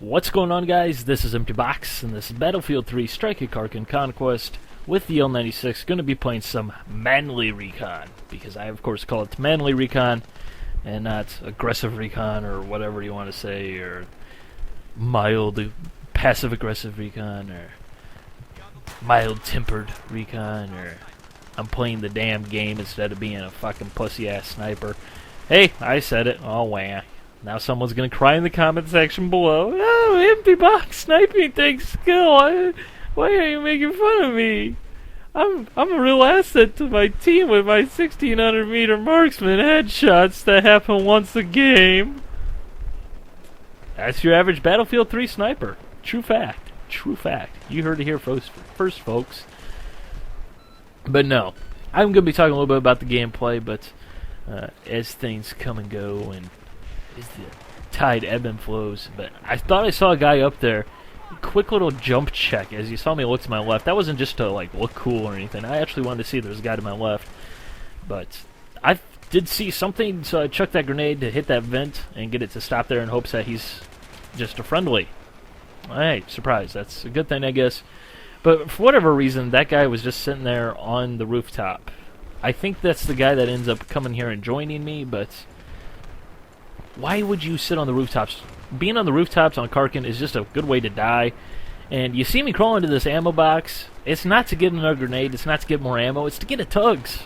What's going on, guys? This is Empty Box, and this is Battlefield 3 Strike at Karkin Conquest with the L96. Going to be playing some manly recon, because I, of course, call it manly recon, and not aggressive recon, or whatever you want to say, or mild passive-aggressive recon, or mild-tempered recon, or I'm playing the damn game instead of being a fucking pussy-ass sniper. Hey, I said it. Oh, wah. Now someone's gonna cry in the comment section below. Oh, Empty Box sniping takes skill. Why are you making fun of me? I'm a real asset to my team with my 1600-meter marksman headshots that happen once a game. That's your average Battlefield 3 sniper. True fact. True fact. You heard it here first, folks. But no, I'm gonna be talking a little bit about the gameplay, but as things come and go and is the tide ebb and flows. But I thought I saw a guy up there. Quick little jump check as you saw me look to my left. That wasn't just to like look cool or anything. I actually wanted to see there's a guy to my left. But I did see something, so I chucked that grenade to hit that vent and get it to stop there in hopes that he's just a friendly. Hey, surprise. That's a good thing, I guess. But for whatever reason, that guy was just sitting there on the rooftop. I think that's the guy that ends up coming here and joining me, but why would you sit on the rooftops? Being on the rooftops on Karkin is just a good way to die. And you see me crawl into this ammo box. It's not to get another grenade. It's not to get more ammo. It's to get a tugs.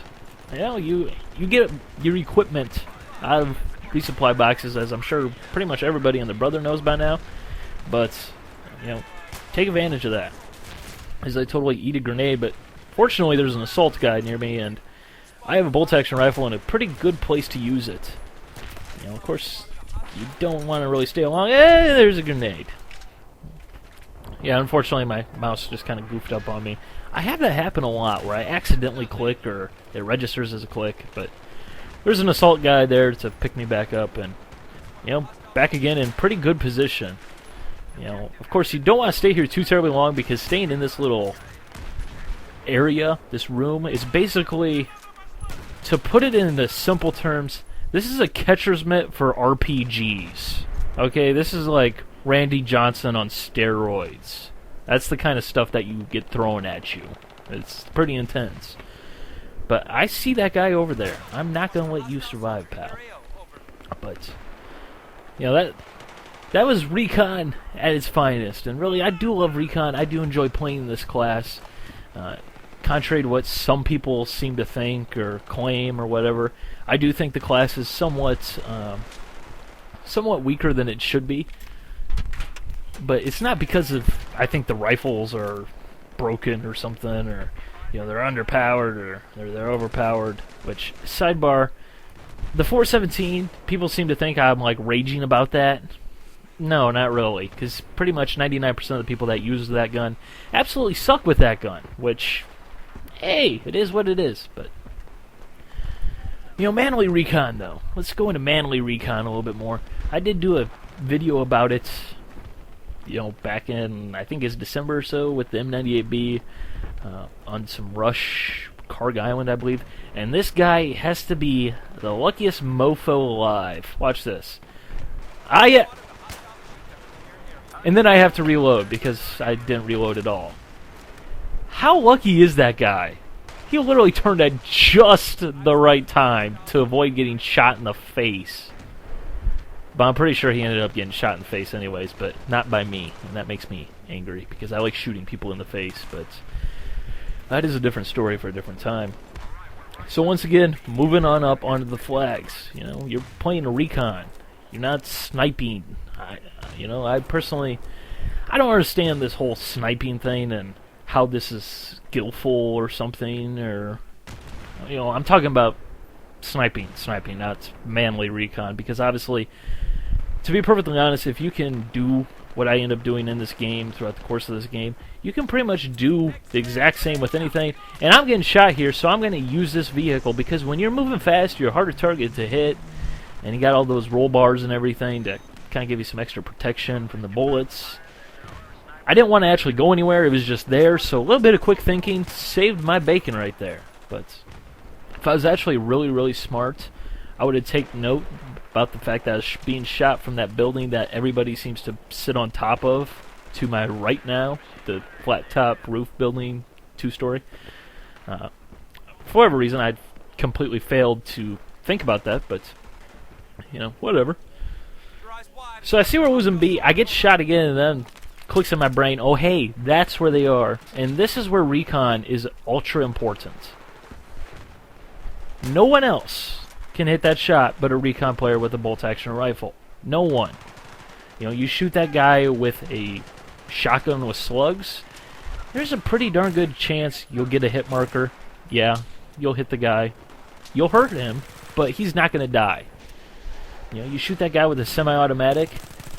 You know, you get your equipment out of resupply boxes, as I'm sure pretty much everybody and their brother knows by now. But, you know, take advantage of that. As I totally eat a grenade, but fortunately there's an assault guy near me, and I have a bolt-action rifle and a pretty good place to use it. You know, of course, you don't want to really stay along. There's a grenade. Yeah, unfortunately, my mouse just kind of goofed up on me. I have that happen a lot, where I accidentally click, or it registers as a click, but there's an assault guy there to pick me back up, and, you know, back again in pretty good position. You know, of course, you don't want to stay here too terribly long, because staying in this little area, this room, is basically, to put it into simple terms, this is a catcher's mitt for RPGs. Okay, this is like Randy Johnson on steroids. That's the kind of stuff that you get thrown at you. It's pretty intense. But I see that guy over there. I'm not going to let you survive, pal. But, you know, that was Recon at its finest. And really, I do love Recon. I do enjoy playing this class. Contrary to what some people seem to think or claim or whatever, I do think the class is somewhat weaker than it should be. But it's not because of, I think the rifles are broken or something, or, you know, they're underpowered or they're overpowered. Which, sidebar, the 417, people seem to think I'm like raging about that. No, not really, because pretty much 99% of the people that use that gun absolutely suck with that gun, which, hey, it is what it is. But, you know, manly recon, though. Let's go into manly recon a little bit more. I did do a video about it, you know, back in, I think it's December or so, with the M98B on some Rush, Carg Island, I believe. And this guy has to be the luckiest mofo alive. Watch this. And then I have to reload, because I didn't reload at all. How lucky is that guy? He literally turned at just the right time to avoid getting shot in the face. But I'm pretty sure he ended up getting shot in the face anyways, but not by me. And that makes me angry, because I like shooting people in the face, but that is a different story for a different time. So once again, moving on up onto the flags. You know, you're playing a recon. You're not sniping. You know, I personally, I don't understand this whole sniping thing and how this is skillful or something, or, you know, I'm talking about sniping, not manly recon, because obviously, to be perfectly honest, if you can do what I end up doing in this game throughout the course of this game, you can pretty much do the exact same with anything. And I'm getting shot here, so I'm going to use this vehicle, because when you're moving fast, you're a harder target to hit, and you got all those roll bars and everything to kind of give you some extra protection from the bullets. I didn't want to actually go anywhere, it was just there, so a little bit of quick thinking saved my bacon right there. But if I was actually really, really smart, I would have taken note about the fact that I was being shot from that building that everybody seems to sit on top of to my right now, the flat top roof building, 2-story. For whatever reason, I completely failed to think about that, but, you know, whatever. So I see where losing B. I get shot again, and then clicks in my brain, oh hey, that's where they are. And this is where Recon is ultra important. No one else can hit that shot but a Recon player with a bolt-action rifle. No one. You know, you shoot that guy with a shotgun with slugs, there's a pretty darn good chance you'll get a hit marker. Yeah, you'll hit the guy. You'll hurt him, but he's not going to die. You know, you shoot that guy with a semi-automatic,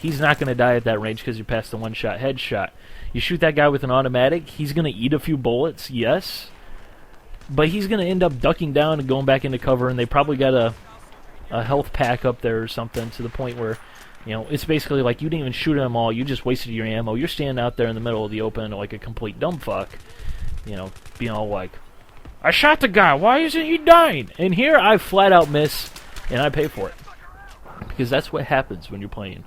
he's not going to die at that range because you're past the one-shot headshot. You shoot that guy with an automatic, he's going to eat a few bullets, yes, but he's going to end up ducking down and going back into cover, and they probably got a health pack up there or something to the point where, you know, it's basically like you didn't even shoot them all, you just wasted your ammo. You're standing out there in the middle of the open like a complete dumb fuck, you know, being all like, I shot the guy, why isn't he dying? And here I flat out miss, and I pay for it. Because that's what happens when you're playing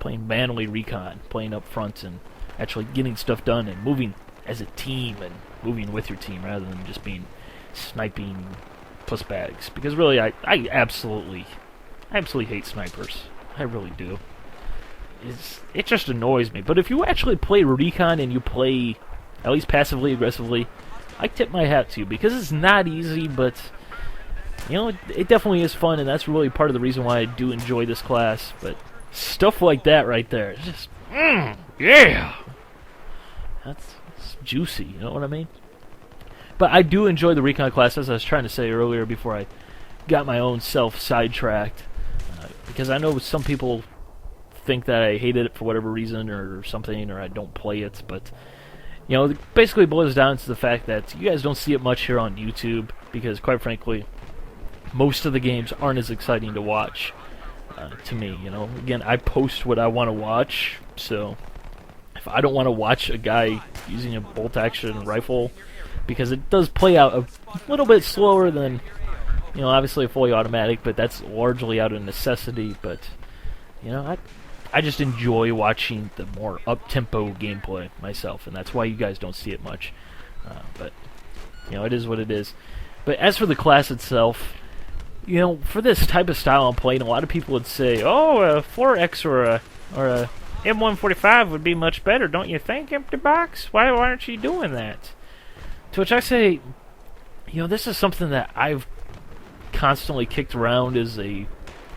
manly Recon, playing up front and actually getting stuff done and moving as a team and moving with your team rather than just being sniping puss bags. Because really, I absolutely hate snipers. I really do. It just annoys me. But if you actually play Recon and you play at least passively aggressively, I tip my hat to you because it's not easy, but you know, it definitely is fun, and that's really part of the reason why I do enjoy this class. But stuff like that right there, it's just, yeah! That's juicy, you know what I mean? But I do enjoy the Recon class, as I was trying to say earlier before I got my own self sidetracked. Because I know some people think that I hated it for whatever reason or something, or I don't play it, but you know, it basically boils down to the fact that you guys don't see it much here on YouTube, because quite frankly, most of the games aren't as exciting to watch to me. You know, again, I post what I want to watch, so if I don't want to watch a guy using a bolt-action rifle, because it does play out a little bit slower than, you know, obviously a fully automatic, but that's largely out of necessity. But you know, I just enjoy watching the more up-tempo gameplay myself, and that's why you guys don't see it much. But you know, it is what it is. But as for the class itself, you know, for this type of style I'm playing, a lot of people would say, oh, a 4X or a M145 would be much better, don't you think, Empty Box? Why aren't you doing that? To which I say, you know, this is something that I've constantly kicked around as a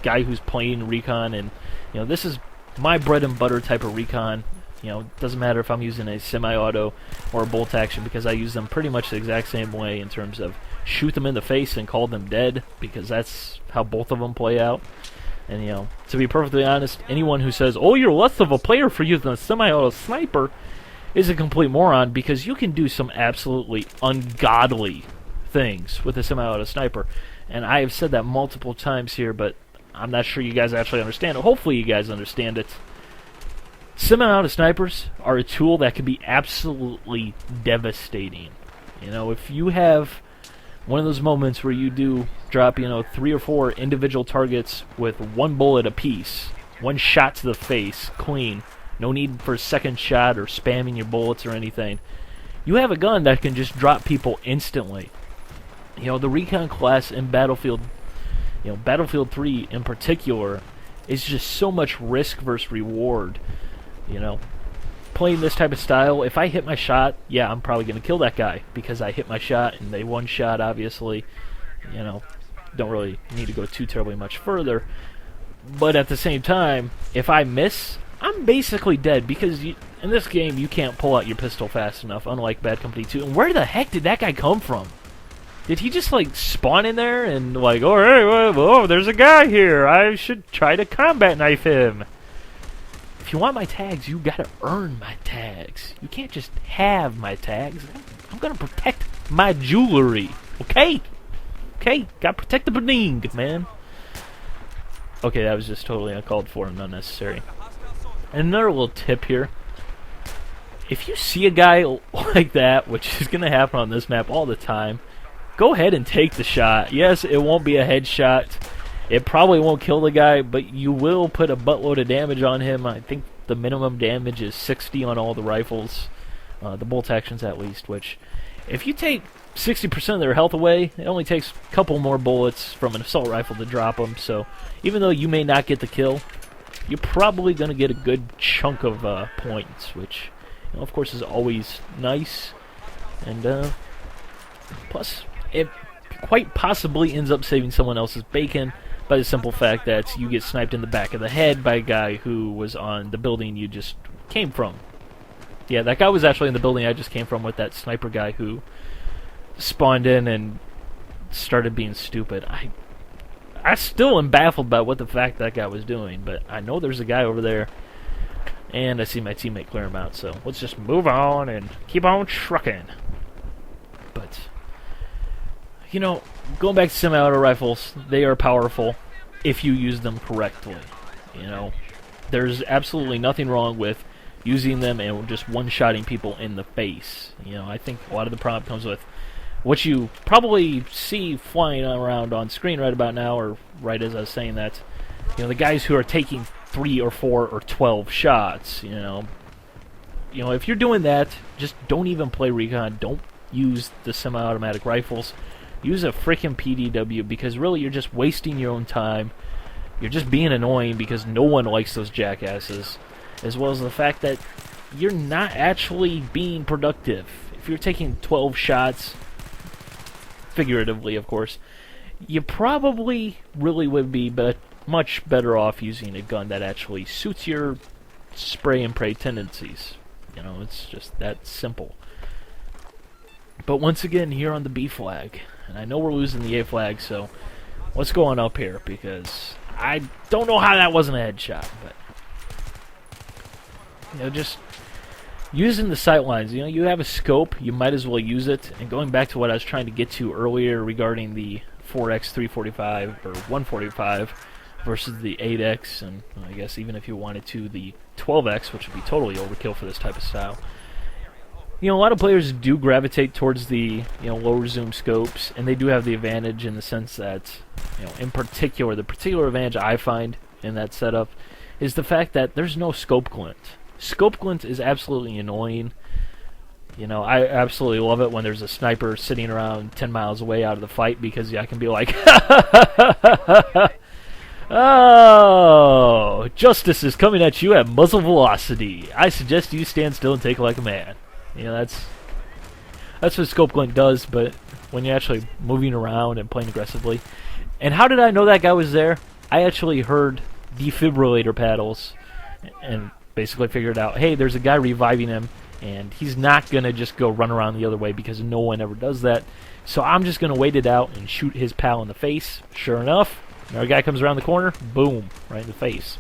guy who's playing Recon, and you know, this is my bread and butter type of Recon. You know, it doesn't matter if I'm using a semi-auto or a bolt action, because I use them pretty much the exact same way in terms of shoot them in the face and call them dead, because that's how both of them play out. And you know, to be perfectly honest, anyone who says, oh, you're less of a player for using a semi-auto sniper is a complete moron, because you can do some absolutely ungodly things with a semi-auto sniper. And I have said that multiple times here, but I'm not sure you guys actually understand it. Hopefully you guys understand it. Semi-auto snipers are a tool that can be absolutely devastating. You know, if you have one of those moments where you do drop, you know, 3 or 4 individual targets with 1 bullet apiece, 1 shot to the face, clean, no need for a second shot or spamming your bullets or anything, you have a gun that can just drop people instantly. You know, the Recon class in Battlefield, you know, Battlefield 3 in particular, is just so much risk versus reward. You know, playing this type of style, if I hit my shot, yeah, I'm probably going to kill that guy because I hit my shot and they one shot, obviously. You know, don't really need to go too terribly much further. But at the same time, if I miss, I'm basically dead, because in this game you can't pull out your pistol fast enough, unlike Bad Company 2. And where the heck did that guy come from? Did he just like spawn in there and like, oh, hey, whoa, there's a guy here, I should try to combat knife him? If you want my tags, you gotta earn my tags. You can't just have my tags. I'm gonna protect my jewelry, okay? Okay, gotta protect the bling, man. Okay, that was just totally uncalled for and unnecessary. And another little tip here. If you see a guy like that, which is gonna happen on this map all the time, go ahead and take the shot. Yes, it won't be a headshot. It probably won't kill the guy, but you will put a buttload of damage on him. I think the minimum damage is 60 on all the rifles, the bolt actions at least, which if you take 60% of their health away, it only takes a couple more bullets from an assault rifle to drop them. So even though you may not get the kill, you're probably going to get a good chunk of points, which, you know, of course, is always nice. And plus, it quite possibly ends up saving someone else's bacon by the simple fact that you get sniped in the back of the head by a guy who was on the building you just came from. Yeah, that guy was actually in the building I just came from with that sniper guy who spawned in and started being stupid. I still am baffled by what the fact that guy was doing, but I know there's a guy over there, and I see my teammate clear him out, so let's just move on and keep on trucking. But, you know, going back to semi-auto rifles, they are powerful if you use them correctly. You know, there's absolutely nothing wrong with using them and just one-shotting people in the face. You know, I think a lot of the problem comes with what you probably see flying around on screen right about now, or right as I was saying that, you know, the guys who are taking 3 or 4 or 12 shots, you know, if you're doing that, just don't even play Recon. Don't use the semi-automatic rifles. Use a freaking PDW, because really you're just wasting your own time. You're just being annoying because no one likes those jackasses, as well as the fact that you're not actually being productive. If you're taking 12 shots, figuratively, of course, you probably really would be much better off using a gun that actually suits your spray and pray tendencies. You know, it's just that simple. But once again, here on the B flag, and I know we're losing the A flag, so let's go on up here, because I don't know how that wasn't a headshot, but, you know, just using the sight lines. You know, you have a scope, you might as well use it. And going back to what I was trying to get to earlier regarding the 4x 345 or 145 versus the 8x, and I guess even if you wanted to, the 12x, which would be totally overkill for this type of style. You know, a lot of players do gravitate towards the, you know, lower zoom scopes, and they do have the advantage in the sense that, you know, in particular, the particular advantage I find in that setup is the fact that there's no scope glint. Scope glint is absolutely annoying. You know, I absolutely love it when there's a sniper sitting around 10 miles away out of the fight, because I can be like, oh, justice is coming at you at muzzle velocity. I suggest you stand still and take it like a man. You know, that's what scope glint does, but when you're actually moving around and playing aggressively. And how did I know that guy was there? I actually heard defibrillator paddles and basically figured out, hey, there's a guy reviving him, and he's not going to just go run around the other way, because no one ever does that. So I'm just going to wait it out and shoot his pal in the face. Sure enough, another guy comes around the corner, boom, right in the face.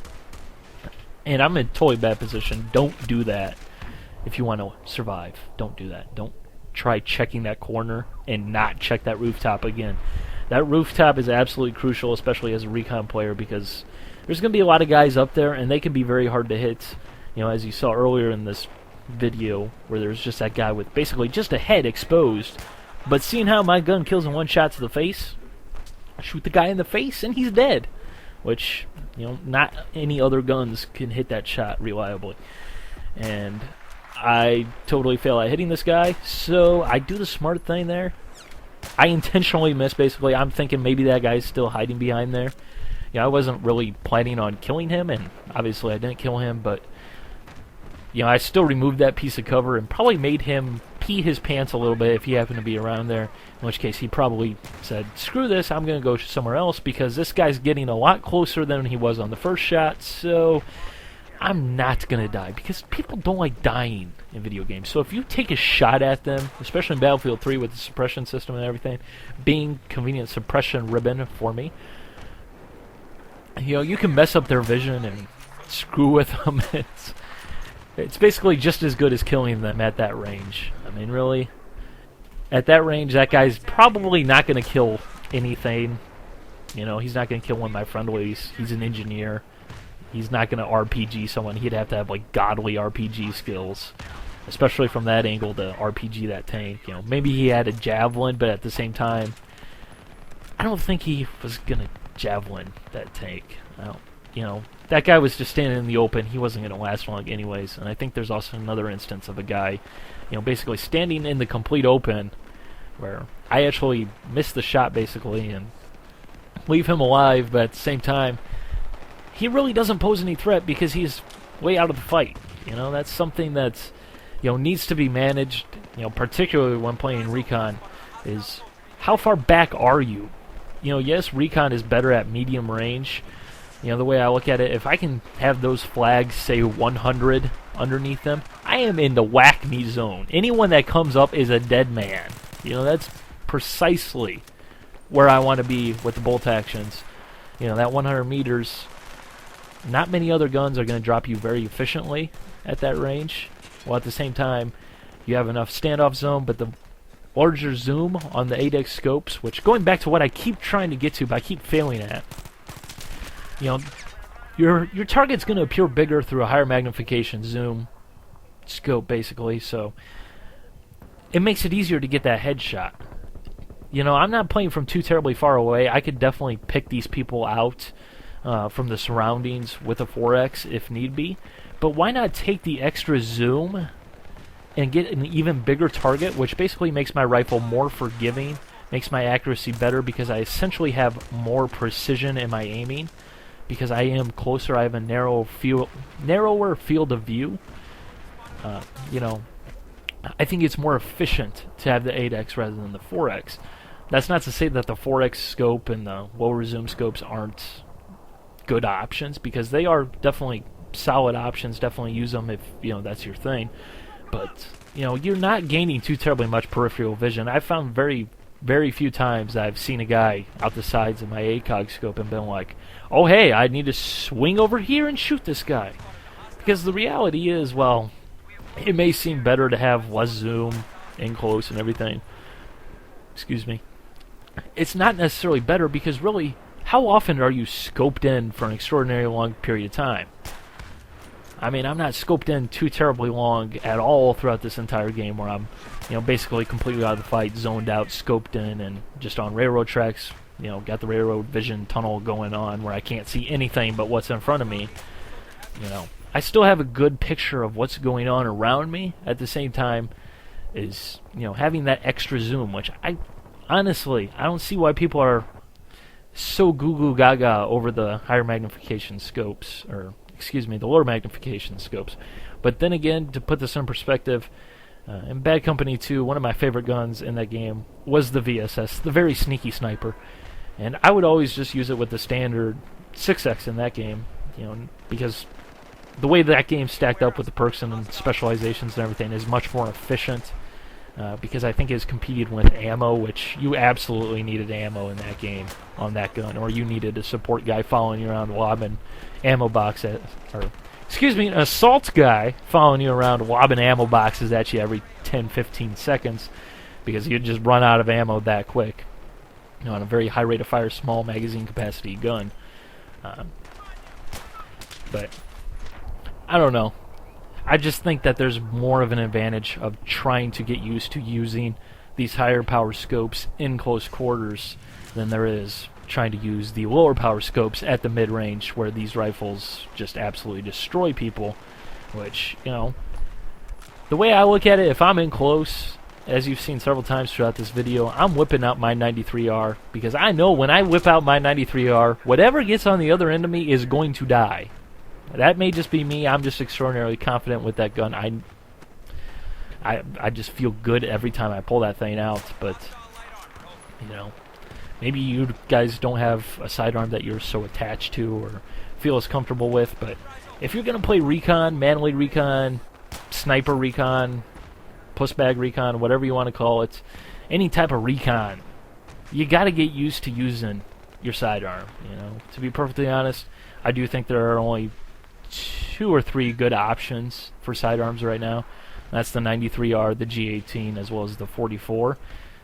And I'm in a totally bad position. Don't do that if you want to survive. Don't do that. Don't try checking that corner and not check that rooftop again. That rooftop is absolutely crucial, especially as a Recon player, because there's going to be a lot of guys up there, and they can be very hard to hit. You know, as you saw earlier in this video, where there's just that guy with basically just a head exposed. But seeing how my gun kills in one shot to the face, I shoot the guy in the face, and he's dead. Which, you know, not any other guns can hit that shot reliably. And I totally fail at hitting this guy, so I do the smart thing there. I intentionally miss, basically. I'm thinking maybe that guy's still hiding behind there. Yeah, I wasn't really planning on killing him, and obviously I didn't kill him, but, you know, I still removed that piece of cover and probably made him pee his pants a little bit if he happened to be around there, in which case he probably said, screw this, I'm going to go somewhere else, because this guy's getting a lot closer than he was on the first shot, so I'm not going to die, because people don't like dying in video games. So if you take a shot at them, especially in Battlefield 3 with the suppression system and everything, being convenient suppression ribbon for me, you know, you can mess up their vision and screw with them. It's basically just as good as killing them at that range. I mean, really, at that range, that guy's probably not going to kill anything. You know, he's not going to kill one of my friendlies. He's an engineer. He's not going to RPG someone. He'd have to have, like, godly RPG skills, especially from that angle to RPG that tank. You know, maybe he had a javelin, but at the same time, I don't think he was going to javelin that tank. You know, that guy was just standing in the open. He wasn't going to last long anyways. And I think there's also another instance of a guy, you know, basically standing in the complete open where I actually missed the shot basically and leave him alive, but at the same time, he really doesn't pose any threat because he's way out of the fight. You know, that's something that's, you know, needs to be managed, you know, particularly when playing Recon, is how far back are you? You know, yes, Recon is better at medium range. You know, the way I look at it, if I can have those flags say 100 underneath them, I am in the whack me zone. Anyone that comes up is a dead man. You know, that's precisely where I want to be with the bolt actions. You know, that 100 meters, not many other guns are going to drop you very efficiently at that range. While at the same time, you have enough standoff zone, but the larger zoom on the 8x scopes, which going back to what I keep trying to get to, but I keep failing at, you know, your target's going to appear bigger through a higher magnification zoom scope, basically, so it makes it easier to get that headshot. You know, I'm not playing from too terribly far away. I could definitely pick these people out from the surroundings with a 4X if need be, but why not take the extra zoom and get an even bigger target, which basically makes my rifle more forgiving, makes my accuracy better because I essentially have more precision in my aiming. Because I am closer, I have a narrower field of view. You know, I think it's more efficient to have the 8X rather than the 4X. That's not to say that the 4X scope and the lower zoom scopes aren't good options, because they are definitely solid options. Definitely use them if, you know, that's your thing. But, you know, you're not gaining too terribly much peripheral vision. I've found very, very few times I've seen a guy out the sides of my ACOG scope and been like, oh hey, I need to swing over here and shoot this guy. Because the reality is, well, it may seem better to have less zoom in close and everything. Excuse me. It's not necessarily better because really, how often are you scoped in for an extraordinarily long period of time? I mean, I'm not scoped in too terribly long at all throughout this entire game where I'm, you know, basically completely out of the fight, zoned out, scoped in, and just on railroad tracks, you know, got the railroad vision tunnel going on where I can't see anything but what's in front of me. You know, I still have a good picture of what's going on around me. At the same time, is, you know, having that extra zoom, which I honestly, I don't see why people are so goo-goo gaga over the higher magnification scopes, or excuse me, the lower magnification scopes. But then again, to put this in perspective, in Bad Company 2, one of my favorite guns in that game was the VSS, the very sneaky sniper. And I would always just use it with the standard 6X in that game, you know, because the way that game stacked up with the perks and specializations and everything is much more efficient, because I think it's competed with ammo, which you absolutely needed ammo in that game on that gun, or you needed a support guy following you around lobbing ammo box at, or excuse me, an assault guy following you around lobbing ammo boxes at you every 10-15 seconds, because you'd just run out of ammo that quick, you know, on a very high rate of fire, small magazine capacity gun. But I don't know. I just think that there's more of an advantage of trying to get used to using these higher power scopes in close quarters than there is trying to use the lower power scopes at the mid-range, where these rifles just absolutely destroy people, which, you know, the way I look at it, if I'm in close, as you've seen several times throughout this video, I'm whipping out my 93R, because I know when I whip out my 93R, whatever gets on the other end of me is going to die. That may just be me. I'm just extraordinarily confident with that gun. I just feel good every time I pull that thing out, but, you know, maybe you guys don't have a sidearm that you're so attached to or feel as comfortable with, but if you're going to play Recon, manly Recon, sniper Recon, pushbag Recon, whatever you want to call it, any type of Recon, you got to get used to using your sidearm, you know. To be perfectly honest, I do think there are only 2 or 3 good options for sidearms right now. That's the 93R, the G18, as well as the 44.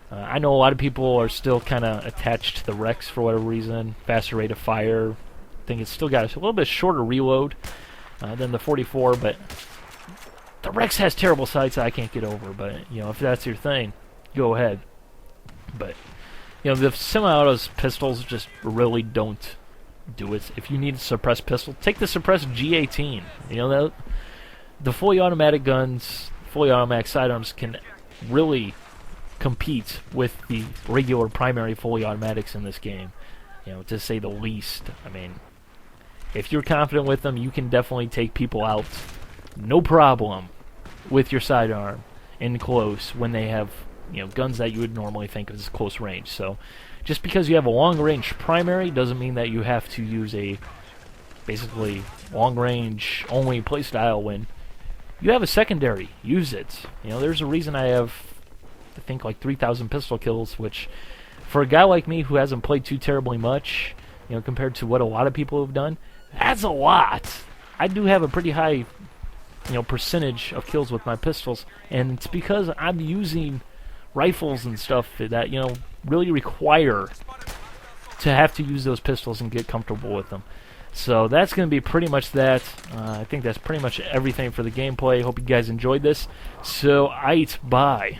I know a lot of people are still kind of attached to the Rex for whatever reason. Faster rate of fire. I think it's still got a little bit shorter reload than the 44, but the Rex has terrible sights I can't get over. But, you know, if that's your thing, go ahead. But, You know, the semi-autos pistols just really don't do it. If you need a suppressed pistol, take the suppressed G18. You know, the fully automatic guns, fully automatic sidearms can really compete with the regular primary fully automatics in this game, you know, to say the least. I mean, if you're confident with them, you can definitely take people out, no problem, with your sidearm in close when they have, you know, guns that you would normally think of as close range. So, just because you have a long range primary doesn't mean that you have to use a basically long range only playstyle when you have a secondary. Use it. You know, there's a reason I have, I think, like 3,000 pistol kills, which for a guy like me who hasn't played too terribly much, you know, compared to what a lot of people have done, that's a lot. I do have a pretty high, you know, percentage of kills with my pistols, and it's because I'm using rifles and stuff that, you know, really require to have to use those pistols and get comfortable with them. So that's going to be pretty much that. I think that's pretty much everything for the gameplay. Hope you guys enjoyed this. So, bye.